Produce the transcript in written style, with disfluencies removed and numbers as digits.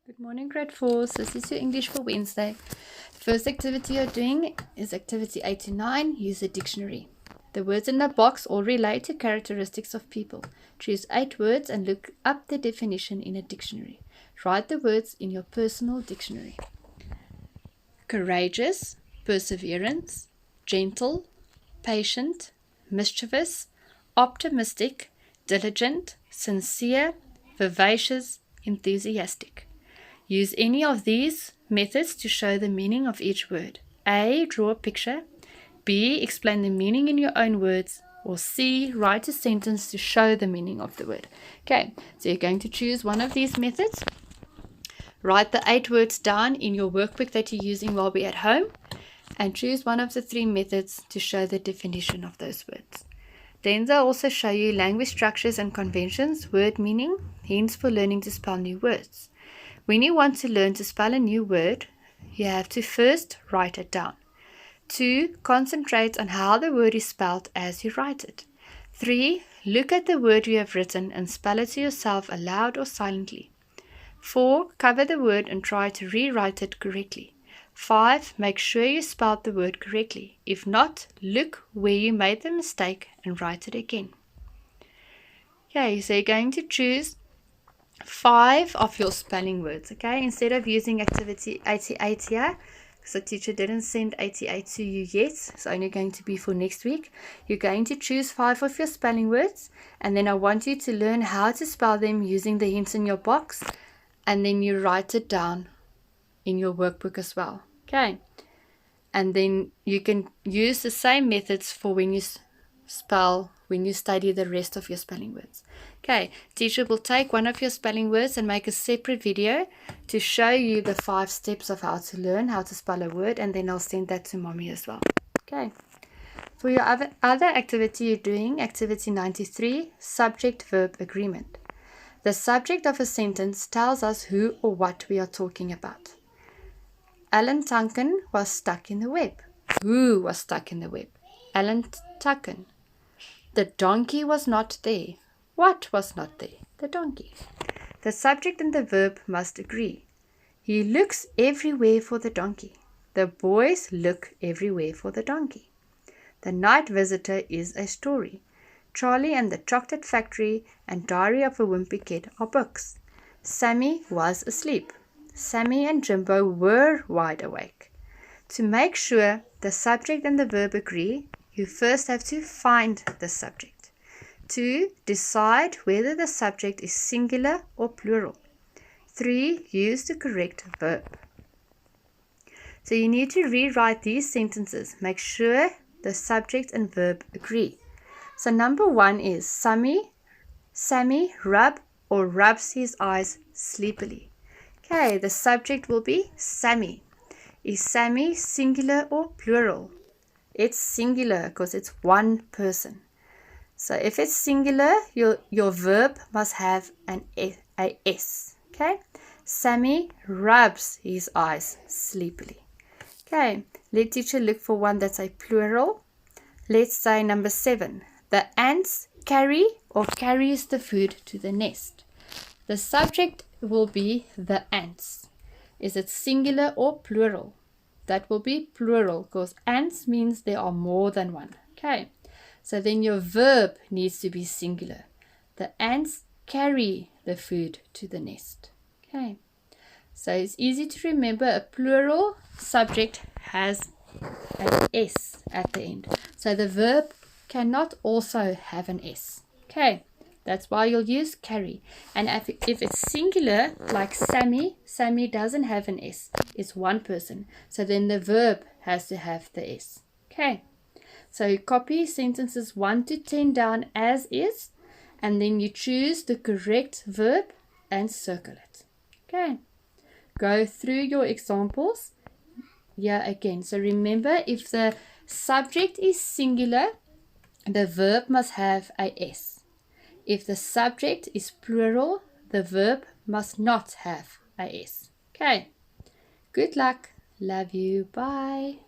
Good morning, grade 4. So this is your English for Wednesday. First activity you're doing is activity 89. Use a dictionary. The words in the box all relate to characteristics of people. Choose 8 words and look up the definition in a dictionary. Write the words in your personal dictionary. Courageous, perseverance, gentle, patient, mischievous, optimistic, diligent, sincere, vivacious, enthusiastic. Use any of these methods to show the meaning of each word. A. Draw a picture. B. Explain the meaning in your own words. Or C. Write a sentence to show the meaning of the word. Okay, so you're going to choose one of these methods. Write the 8 words down in your workbook that you're using while we're at home. And choose one of the 3 methods to show the definition of those words. Then they'll also show you language structures and conventions, word meaning, hints for learning to spell new words. When you want to learn to spell a new word, you have to first write it down. 2. Concentrate on how the word is spelled as you write it. 3. Look at the word you have written and spell it to yourself aloud or silently. 4. Cover the word and try to rewrite it correctly. 5. Make sure you spelled the word correctly. If not, look where you made the mistake and write it again. Okay, so you're going to choose 5 of your spelling words, okay? Instead of using activity 88 here, because the teacher didn't send 88 to you yet, it's only going to be for next week. You're going to choose 5 of your spelling words, and then I want you to learn how to spell them using the hints in your box, and then you write it down in your workbook as well, okay? And then you can use the same methods for when you study the rest of your spelling words. Okay, teacher will take one of your spelling words and make a separate video to show you the 5 steps of how to learn how to spell a word, and then I'll send that to mommy as well. Okay, for your other activity you're doing, activity 93, subject-verb agreement. The subject of a sentence tells us who or what we are talking about. Alan Tunken was stuck in the web. Who was stuck in the web? Alan Tunken. The donkey was not there. What was not there? The donkey. The subject and the verb must agree. He looks everywhere for the donkey. The boys look everywhere for the donkey. The night visitor is a story. Charlie and the Chocolate Factory and Diary of a Wimpy Kid are books. Sammy was asleep. Sammy and Jimbo were wide awake. To make sure the subject and the verb agree, you first have to find the subject. 2. Decide whether the subject is singular or plural. 3. Use the correct verb. So you need to rewrite these sentences. Make sure the subject and verb agree. So number 1 is Sammy rubs his eyes sleepily. Okay, the subject will be Sammy. Is Sammy singular or plural? It's singular because it's one person. So if it's singular, your verb must have a S. Okay? Sammy rubs his eyes sleepily. Okay, let teacher look for one that's a plural. Let's say number 7. The ants carry or carries the food to the nest. The subject will be the ants. Is it singular or plural? That will be plural because ants means there are more than one. Okay, so then your verb needs to be singular. The ants carry the food to the nest. Okay, so it's easy to remember a plural subject has an S at the end. So the verb cannot also have an S. Okay, that's why you'll use carry. And if it's singular, like Sammy doesn't have an S. It's one person. So then the verb has to have the S. Okay. So you copy sentences 1 to 10 down as is. And then you choose the correct verb and circle it. Okay. Go through your examples. Yeah, again. So remember, if the subject is singular, the verb must have a S. If the subject is plural, the verb must not have a S. Okay. Good luck. Love you. Bye.